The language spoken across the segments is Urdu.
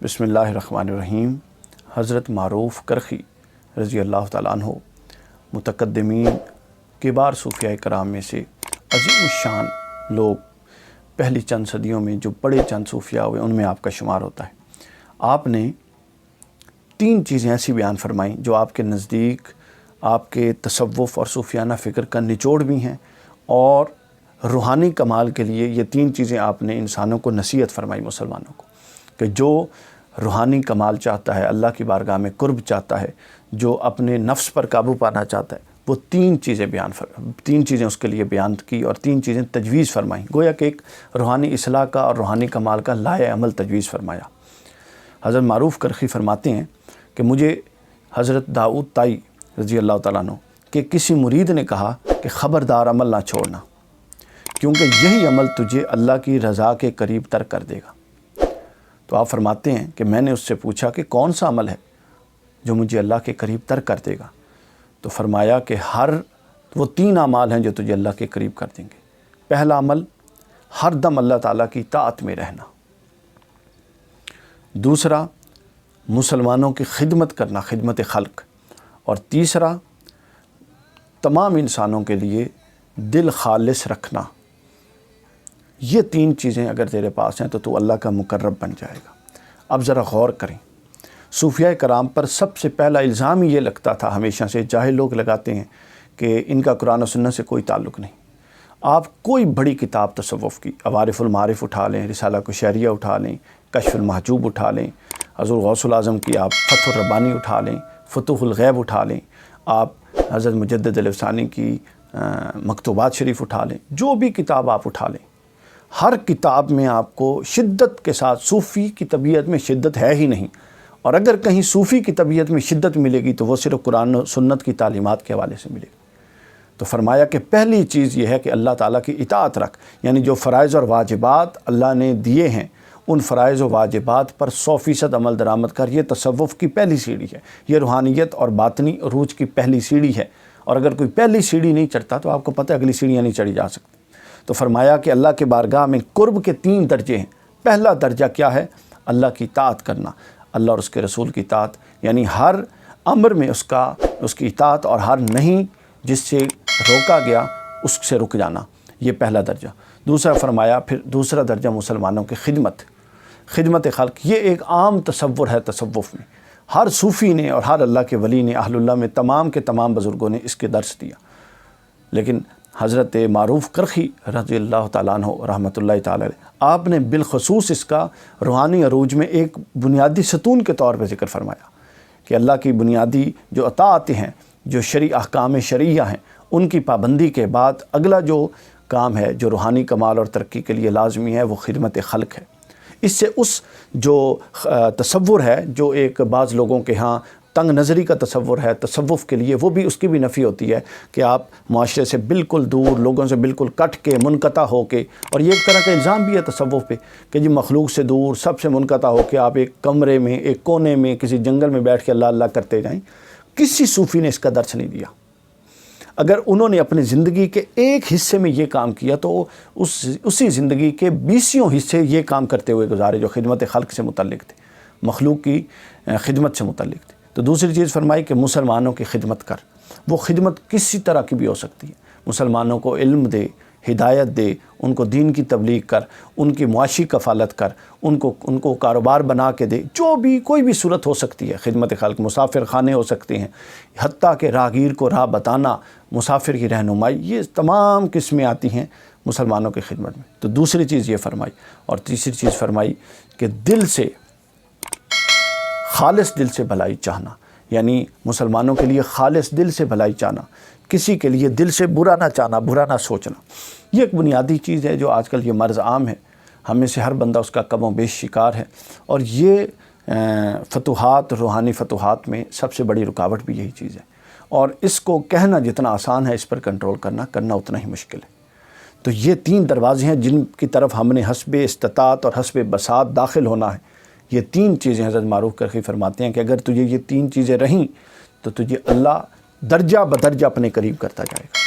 بسم اللہ الرحمن الرحیم۔ حضرت معروف کرخی رضی اللہ تعالیٰ عنہ متقدمین کبار صوفیاء کرام میں سے عظیم الشان لوگ، پہلی چند صدیوں میں جو بڑے چند صوفیاء ہوئے ان میں آپ کا شمار ہوتا ہے۔ آپ نے 3 چیزیں ایسی بیان فرمائیں جو آپ کے نزدیک آپ کے تصوف اور صوفیانہ فکر کا نچوڑ بھی ہیں، اور روحانی کمال کے لیے یہ 3 چیزیں آپ نے انسانوں کو نصیحت فرمائی، مسلمانوں کو، کہ جو روحانی کمال چاہتا ہے، اللہ کی بارگاہ میں قرب چاہتا ہے، جو اپنے نفس پر قابو پانا چاہتا ہے، وہ 3 چیزیں اس کے لیے بیان کی اور 3 چیزیں تجویز فرمائیں، گویا کہ ایک روحانی اصلاح کا اور روحانی کمال کا لائحہ عمل تجویز فرمایا۔ حضرت معروف کرخی فرماتے ہیں کہ مجھے حضرت داؤد طائی رضی اللہ تعالیٰ عنہ کہ کسی مرید نے کہا کہ خبردار عمل نہ چھوڑنا، کیونکہ یہی عمل تجھے اللہ کی رضا کے قریب تر کر دے گا۔ تو آپ فرماتے ہیں کہ میں نے اس سے پوچھا کہ کون سا عمل ہے جو مجھے اللہ کے قریب تر کر دے گا؟ تو فرمایا کہ وہ 3 اعمال ہیں جو تجھے اللہ کے قریب کر دیں گے۔ پہلا عمل، ہر دم اللہ تعالیٰ کی طاعت میں رہنا۔ دوسرا، مسلمانوں کی خدمت کرنا، خدمت خلق۔ اور تیسرا، تمام انسانوں کے لیے دل خالص رکھنا۔ یہ 3 چیزیں اگر تیرے پاس ہیں تو اللہ کا مقرب بن جائے گا۔ اب ذرا غور کریں، صوفیاء کرام پر سب سے پہلا الزام یہ لگتا تھا، ہمیشہ سے جاہل لوگ لگاتے ہیں کہ ان کا قرآن و سنت سے کوئی تعلق نہیں۔ آپ کوئی بڑی کتاب تصوف کی، عوارف المعارف اٹھا لیں، رسالہ قشیریہ اٹھا لیں، کشف المحجوب اٹھا لیں، حضور غوث الاعظم کی آپ فتح الربانی اٹھا لیں، فتوح الغیب اٹھا لیں، آپ حضرت مجدد الافسانی کی مکتوبات شریف اٹھا لیں، جو بھی کتاب آپ اٹھا لیں، ہر کتاب میں آپ کو شدت کے ساتھ صوفی کی طبیعت میں شدت ہے ہی نہیں، اور اگر کہیں صوفی کی طبیعت میں شدت ملے گی تو وہ صرف قرآن و سنت کی تعلیمات کے حوالے سے ملے گی۔ تو فرمایا کہ پہلی چیز یہ ہے کہ اللہ تعالیٰ کی اطاعت رکھ، یعنی جو فرائض اور واجبات اللہ نے دیے ہیں ان فرائض و واجبات پر 100% عمل درآمد کر۔ یہ تصوف کی پہلی سیڑھی ہے، یہ روحانیت اور باطنی عروج کی پہلی سیڑھی ہے، اور اگر کوئی پہلی سیڑھی نہیں چڑھتا تو آپ کو پتہ ہے اگلی سیڑھیاں نہیں چڑھی جا سکتی۔ تو فرمایا کہ اللہ کے بارگاہ میں قرب کے 3 درجے ہیں۔ پہلا درجہ کیا ہے؟ اللہ کی اطاعت کرنا، اللہ اور اس کے رسول کی اطاعت، یعنی ہر امر میں اس کی اطاعت، اور ہر نہیں جس سے روکا گیا اس سے رک جانا، یہ پہلا درجہ۔ دوسرا فرمایا پھر دوسرا درجہ مسلمانوں کی خدمت خلق۔ یہ ایک عام تصور ہے تصوف میں، ہر صوفی نے اور ہر اللہ کے ولی نے، اہل اللہ میں تمام کے تمام بزرگوں نے اس کے درس دیا، لیکن حضرت معروف کرخی رضی اللہ تعالیٰ عنہ رحمۃ اللہ تعالیٰ علیہ آپ نے بالخصوص اس کا روحانی عروج میں ایک بنیادی ستون کے طور پہ ذکر فرمایا کہ اللہ کی بنیادی جو اطاعتیں ہیں، جو احکام شرعیہ ہیں، ان کی پابندی کے بعد اگلا جو کام ہے جو روحانی کمال اور ترقی کے لیے لازمی ہے وہ خدمت خلق ہے۔ اس سے اس جو تصور ہے جو ایک بعض لوگوں کے ہاں تنگ نظری کا تصور ہے تصوف کے لیے، وہ بھی اس کی بھی نفی ہوتی ہے کہ آپ معاشرے سے بالکل دور، لوگوں سے بالکل کٹ کے منقطع ہو کے، اور یہ ایک طرح کا الزام بھی ہے تصوف پہ کہ جی مخلوق سے دور، سب سے منقطع ہو کے آپ ایک کمرے میں، ایک کونے میں، کسی جنگل میں بیٹھ کے اللہ اللہ کرتے جائیں۔ کسی صوفی نے اس کا درس نہیں دیا۔ اگر انہوں نے اپنی زندگی کے ایک حصے میں یہ کام کیا تو اسی زندگی کے 20 حصے یہ کام کرتے ہوئے گزارے جو خدمت خلق سے متعلق تھے، مخلوق کی خدمت سے متعلق تھے۔ تو دوسری چیز فرمائی کہ مسلمانوں کی خدمت کر۔ وہ خدمت کسی طرح کی بھی ہو سکتی ہے، مسلمانوں کو علم دے، ہدایت دے، ان کو دین کی تبلیغ کر، ان کی معاشی کفالت کر، ان کو کاروبار بنا کے دے، جو بھی کوئی بھی صورت ہو سکتی ہے خدمت خلق۔ مسافر خانے ہو سکتے ہیں، حتیٰ کہ راہگیر کو راہ بتانا، مسافر کی رہنمائی، یہ تمام قسمیں آتی ہیں مسلمانوں کی خدمت میں۔ تو دوسری چیز یہ فرمائی، اور تیسری چیز فرمائی کہ دل سے، خالص دل سے بھلائی چاہنا، یعنی مسلمانوں کے لیے خالص دل سے بھلائی چاہنا، کسی کے لیے دل سے برا نہ چاہنا، برا نہ سوچنا۔ یہ ایک بنیادی چیز ہے جو آج کل یہ مرض عام ہے، ہم میں سے ہر بندہ اس کا کم و بیش شکار ہے، اور یہ فتوحات، روحانی فتوحات میں سب سے بڑی رکاوٹ بھی یہی چیز ہے، اور اس کو کہنا جتنا آسان ہے اس پر کنٹرول کرنا اتنا ہی مشکل ہے۔ تو یہ 3 دروازے ہیں جن کی طرف ہم نے حسب استطاعت اور حسب بساط داخل ہونا ہے۔ یہ 3 چیزیں حضرت معروف کرخی فرماتے ہیں کہ اگر تجھے یہ 3 چیزیں رہیں تو تجھے اللہ درجہ بدرجہ اپنے قریب کرتا جائے گا۔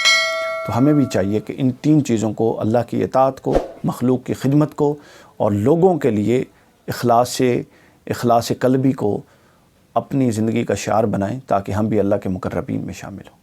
تو ہمیں بھی چاہیے کہ ان 3 چیزوں کو، اللہ کی اطاعت کو، مخلوق کی خدمت کو، اور لوگوں کے لیے اخلاص سے اخلاص قلبی کو اپنی زندگی کا شعار بنائیں تاکہ ہم بھی اللہ کے مقربین میں شامل ہوں۔